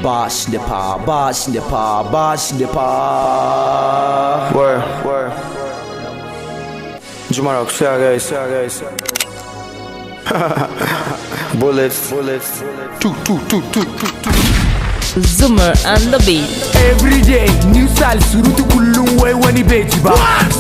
Bash the pa, bash the pa, bash the pa. Word. Jumarok, guys. Bullets. Two. Zoomer and the beat. Every day, new style, surutu kullum wai wani bai ji ba.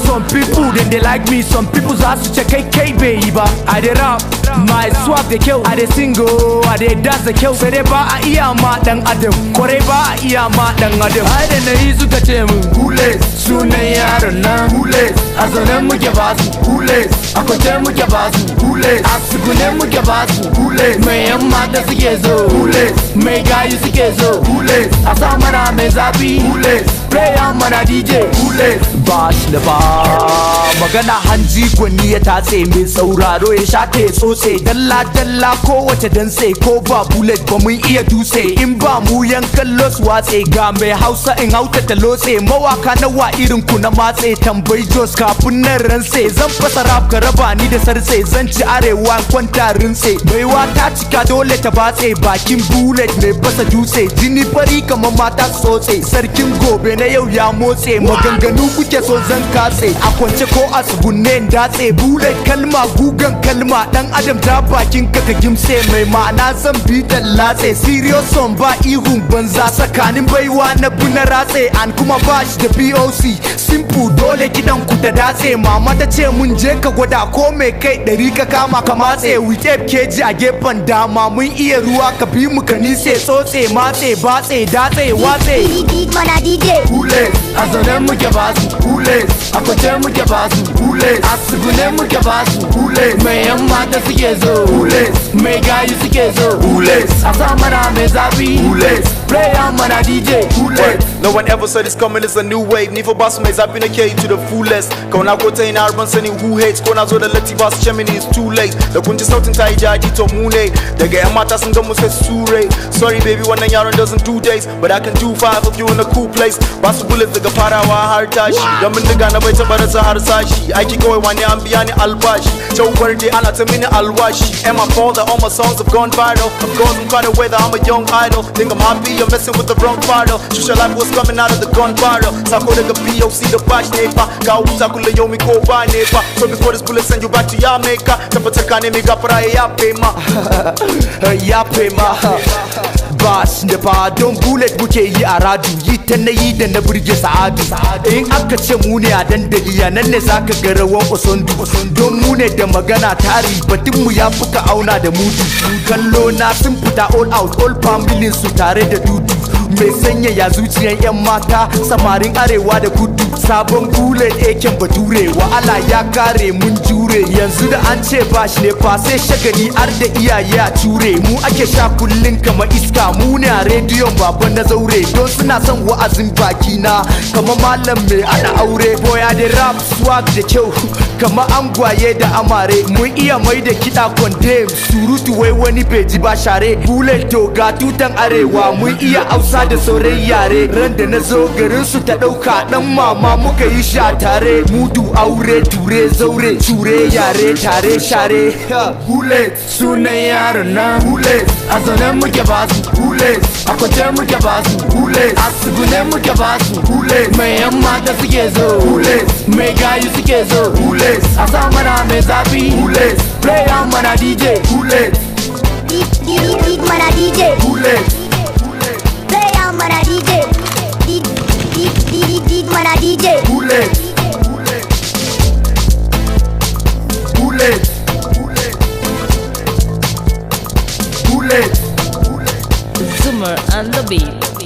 Some people then they like me, some people za su ce kai bai yi ba. I dey rap, my swag da kyau, I dey single, I dey dance da kyau. Sai dai ba a iya ma dan adam, kwarai ba a iya ma dan adam. Ai da na yi suka ce min Hules, sunan yaron nan Hules. A zaune muke ba su Hules, a kwance muke ba su Hules, a tsugune muke ba su Hules. Mai yan mata suke zo Hules, mai gayu suke zo Hules, a sa mana mai zafi Hules, prayer mana DJ Hules. Bash the pa, magana hanji gwani ya tatse mai sauraro ya shate tsotse. Dalla kowace danse ko ba bullet ba mun iya dutse. In ba mu yan kallo su watse, ga mai Hausa in hauta ta lotse. Mawaka nawa irin ku na matse, tambayi Jos kafin nan rantse. Zan fasa rap ka raba ni da sarse, zan ci arewa kwanta rinse. Baiwa ta cika dole ta batse, bakin bullet mai fasa dutse. Jini fari kamar mata tsotse, sarkin gobe na yau ya motse. Maganganu kuke so zan katse, a kwance ko a tsugunne datse. Bullet kalma gugan kalma, dan adam ta bakin ka gimse. Mai ma'ana zan bi da latse, serious song ba ihun banza. Tsakanin baiwa na buna ratse, an kuma bash da POC. Simple dole gidan ku ta datse. Mama ta ce mun je ka gwada ko mai kai 100 ka kama ka matse. With FKG a gefen dama mun iya ruwa ka bi mu ka nise. Tsotse matse batse datse watse. Mana DJ Hules, a zaune muke ba su Hules, a kwance muke ba su Hules, a tsugune muke ba su Hules. Mai yan mata suke zo Hules, mai gayu suke zo Hules, a sa mana mai zafi Hules, prayer mana DJ Hules. No one ever said it's coming, it's a new wave. Ni for boss mates, I've been a K to the fullest. Kauna ko ta ina urban sani who hates. Ko na zo da lati boss chimney is too late. Da kun ji sautin ta yi jaji to mu ne. Daga yan mata sun ga mu sai sure. Sorry baby wannan yaron doesn't do days, but I can do 5 of you in a cool place. Basu bullets daga farawa har tashi. Dan mun diga na bai taba rasa har sashi. Aiki kawai wani an biya ni albashi. Chaubar dai ana ta mini alwashi. And my father, all my songs have gone viral. Of course I'm kinda weather, I'm a young idol. Think I'm happy, you're messing with the wrong bottle. Shusha life was coming out of the gun barrel. Sako daga POC the bash nefa. Ga wuta kula yau mi ko ba nefa. So before this bullet send you back to your maker. Tabbatar ka ne mi gafara ya pema. Ya pema. Bash the pa, don bullet muke yi a radu. Yi ta na yi da na burge sa'adu. In aka ce mu ne a dandali, a nan ne zaka ga rawan osondu. Don mu ne da magana tari, batun mu ya fuka auna da mudu. Kallo na sun fita all out, all families su tare da dudu. Mai sanyaya zuciyan yan mata, samarin arewa da kudu. Sabon bullet eken bature, wa'ala ya kare mun jure. Yanzu da an ce bash ne fa sai shagali har da iyaye a ture. Mu ake sha kullun kama iska, mu ne a rediyon baban na zaure. Don suna son wa'azin baki na, kama malam mai ana aure. Boy I dey rap swag da kyau, kama angwaye da amare. Mun iya mai da kiɗa condemn, surutu wai wani bai ji ba share. Bullet to ga tutan arewa, mun iya hausa da sauran yare. Ran da na zo garin su ta ɗauka, ɗan mama muka yi sha tare. Mudu aure ture zaure, ture yare tare share. Hules, sunan yaron nan Hules, a zaune muke ba su Hules, a kwance muke ba su Hules, a tsugune muke ba su Hules. Mai yan mata suke zo Hules, mai gayu suke zo Hules, a sa mana mai zafi Hules, prayer mana DJ Hules. Mana DJ Hules, Prayer mana DJ Mana DJ Hules, Hules, Hules. Zoomer and the beat.